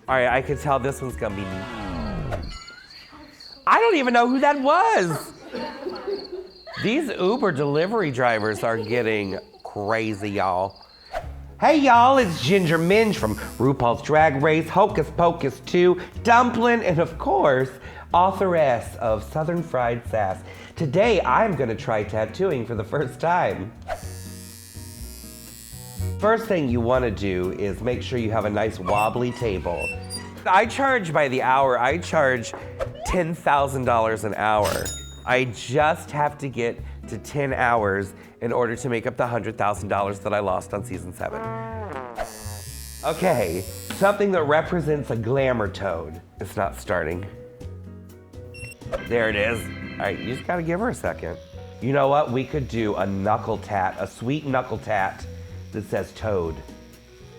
All right, I could tell this one's gonna be me. I don't even know who that was. These Uber delivery drivers are getting crazy, y'all. Hey y'all, it's Ginger Minj from Rupaul's Drag Race, Hocus Pocus 2, Dumpling, and of course, authoress of Southern Fried Sass. Today, I'm gonna try tattooing for the first time. First thing you wanna do is make sure you have a nice wobbly table. I charge by the hour. I charge $10,000 an hour. I just have to get to 10 hours in order to make up the $100,000 that I lost on season 7. Okay, something that represents a glamour toad. It's not starting. There it is. All right, you just gotta give her a second. You know what? We could do a knuckle tat, a sweet knuckle tat that says toad.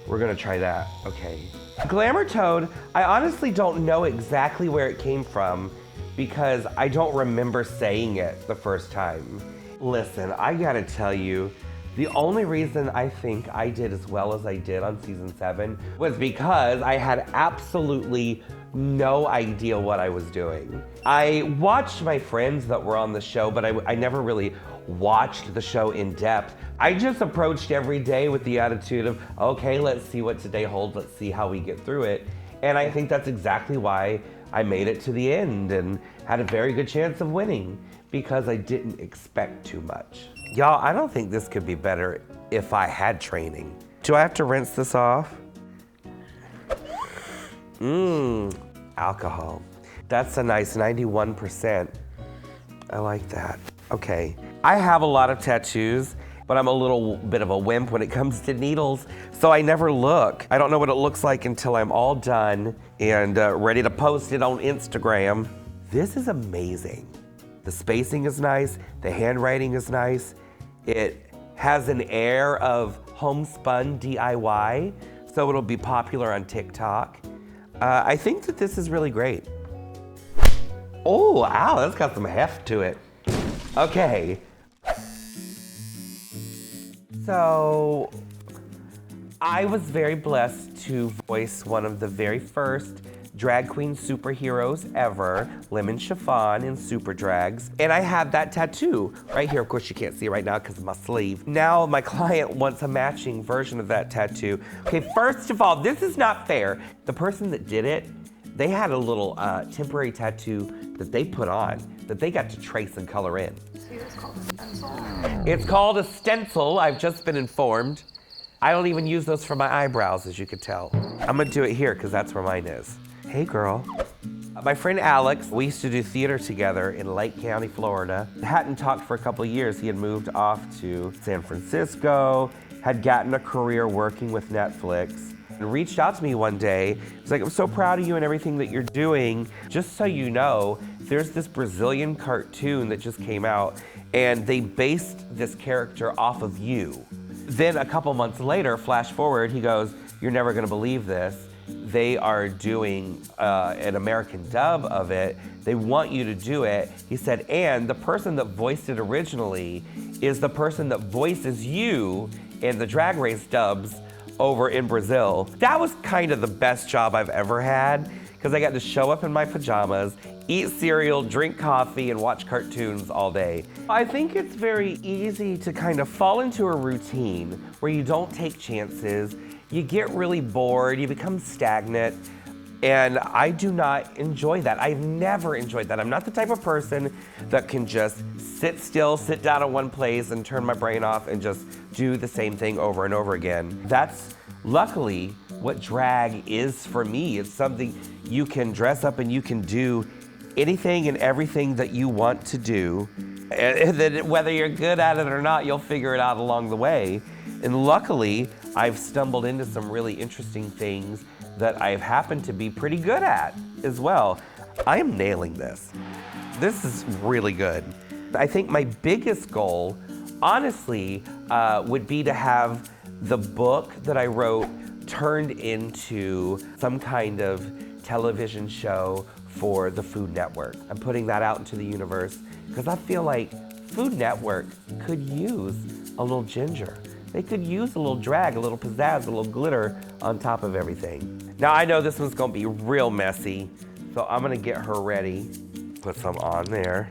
We're gonna try that, okay. Glamour toad, I honestly don't know exactly where it came from because I don't remember saying it the first time. Listen, I gotta tell you, the only reason I think I did as well as I did on season 7 was because I had absolutely no idea what I was doing. I watched my friends that were on the show, but I never really watched the show in depth. I just approached every day with the attitude of, okay, let's see what today holds, let's see how we get through it. And I think that's exactly why I made it to the end and had a very good chance of winning, because I didn't expect too much. Y'all, I don't think this could be better if I had training. Do I have to rinse this off? Alcohol. That's a nice 91%. I like that. Okay. I have a lot of tattoos, but I'm a little bit of a wimp when it comes to needles, so I never look. I don't know what it looks like until I'm all done and ready to post it on Instagram. This is amazing. The spacing is nice, the handwriting is nice. It has an air of homespun DIY, so it'll be popular on TikTok. I think that this is really great. Oh, ow, that's got some heft to it. Okay. So, I was very blessed to voice one of the very first drag queen superheroes ever, Lemon Chiffon in Super Drags. And I have that tattoo right here. Of course, you can't see it right now because of my sleeve. Now my client wants a matching version of that tattoo. Okay, first of all, this is not fair. The person that did it, they had a little temporary tattoo that they put on that they got to trace and color in. It's called a stencil. It's called a stencil, I've just been informed. I don't even use those for my eyebrows, as you could tell. I'm gonna do it here because that's where mine is. Hey girl. My friend Alex, we used to do theater together in Lake County, Florida. Hadn't talked for a couple of years. He had moved off to San Francisco, had gotten a career working with Netflix, and reached out to me one day. He's like, I'm so proud of you and everything that you're doing. Just so you know, there's this Brazilian cartoon that just came out, and they based this character off of you. Then a couple months later, flash forward, he goes, you're never gonna believe this. They are doing an American dub of it. They want you to do it. He said, and the person that voiced it originally is the person that voices you in the Drag Race dubs over in Brazil. That was kind of the best job I've ever had, because I got to show up in my pajamas, eat cereal, drink coffee, and watch cartoons all day. I think it's very easy to kind of fall into a routine where you don't take chances, you get really bored, you become stagnant, and I do not enjoy that. I've never enjoyed that. I'm not the type of person that can just sit still, sit down in one place and turn my brain off and just do the same thing over and over again. That's luckily what drag is for me. It's something you can dress up and you can do anything and everything that you want to do. And then whether you're good at it or not, you'll figure it out along the way. And luckily, I've stumbled into some really interesting things that I've happened to be pretty good at as well. I am nailing this. This is really good. I think my biggest goal, honestly, would be to have the book that I wrote turned into some kind of television show for the Food Network. I'm putting that out into the universe because I feel like Food Network could use a little ginger. They could use a little drag, a little pizzazz, a little glitter on top of everything. Now I know this one's gonna be real messy, so I'm gonna get her ready. Put some on there.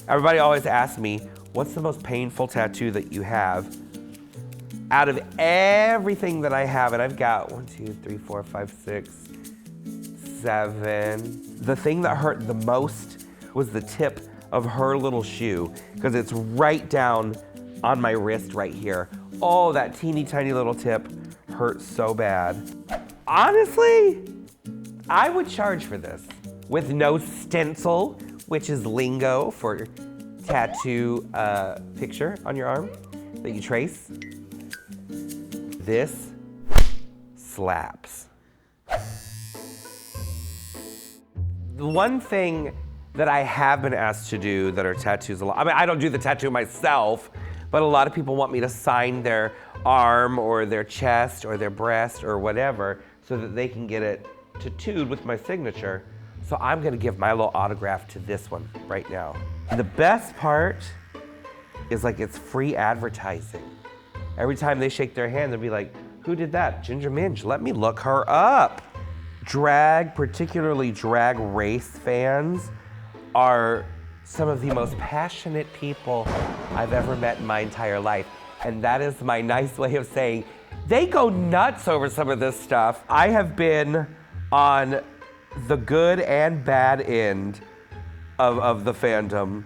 Everybody always asks me, what's the most painful tattoo that you have? Out of everything that I have, and I've got 1, 2, 3, 4, 5, 6, 7. The thing that hurt the most was the tip of her little shoe, because it's right down on my wrist right here. Oh, that teeny tiny little tip hurt so bad. Honestly, I would charge for this with no stencil, which is lingo for tattoo picture on your arm that you trace. This slaps. The one thing that I have been asked to do that are tattoos a lot, I mean, I don't do the tattoo myself, but a lot of people want me to sign their arm or their chest or their breast or whatever so that they can get it tattooed with my signature. So I'm gonna give my little autograph to this one right now. The best part is like it's free advertising. Every time they shake their hand, they'll be like, who did that? Ginger Minj, let me look her up. Drag, particularly Drag Race fans, are some of the most passionate people I've ever met in my entire life. And that is my nice way of saying, they go nuts over some of this stuff. I have been on the good and bad end of the fandom,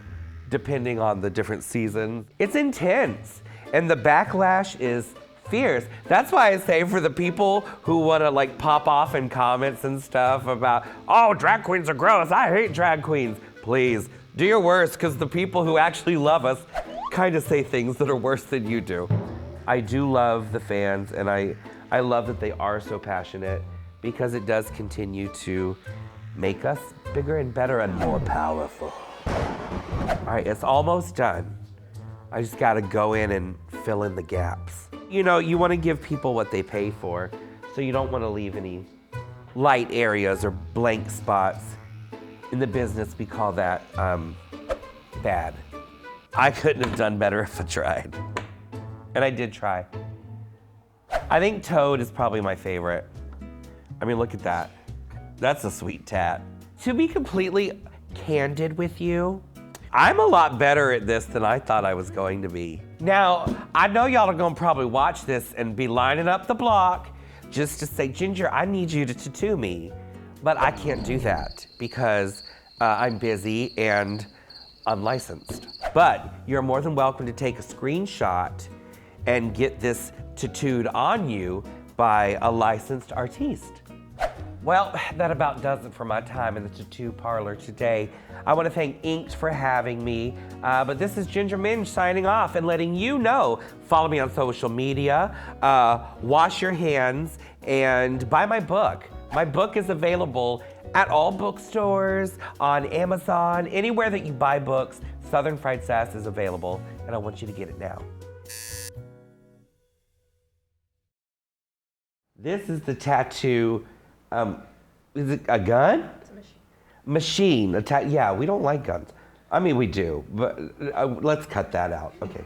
depending on the different seasons. It's intense, and the backlash is fierce. That's why I say for the people who wanna like pop off in comments and stuff about, oh, drag queens are gross, I hate drag queens. Please, do your worst, because the people who actually love us kind of say things that are worse than you do. I do love the fans, and I love that they are so passionate, because it does continue to make us bigger and better and more powerful. All right, it's almost done. I just gotta go in and fill in the gaps. You know, you wanna give people what they pay for, so you don't wanna leave any light areas or blank spots. In the business, we call that bad. I couldn't have done better if I tried. And I did try. I think Toad is probably my favorite. I mean, look at that. That's a sweet tat. To be completely candid with you, I'm a lot better at this than I thought I was going to be. Now, I know y'all are gonna probably watch this and be lining up the block just to say, Ginger, I need you to tattoo me. But I can't do that because I'm busy and unlicensed. But you're more than welcome to take a screenshot and get this tattooed on you by a licensed artiste. Well, that about does it for my time in the tattoo parlor today. I want to thank Inked for having me, but this is Ginger Minj signing off and letting you know, follow me on social media, wash your hands, and buy my book. My book is available at all bookstores, on Amazon, anywhere that you buy books. Southern Fried Sass is available, and I want you to get it now. This is the tattoo. Is it a gun? It's a machine. Machine. Yeah, we don't like guns. I mean, we do, but let's cut that out. Okay.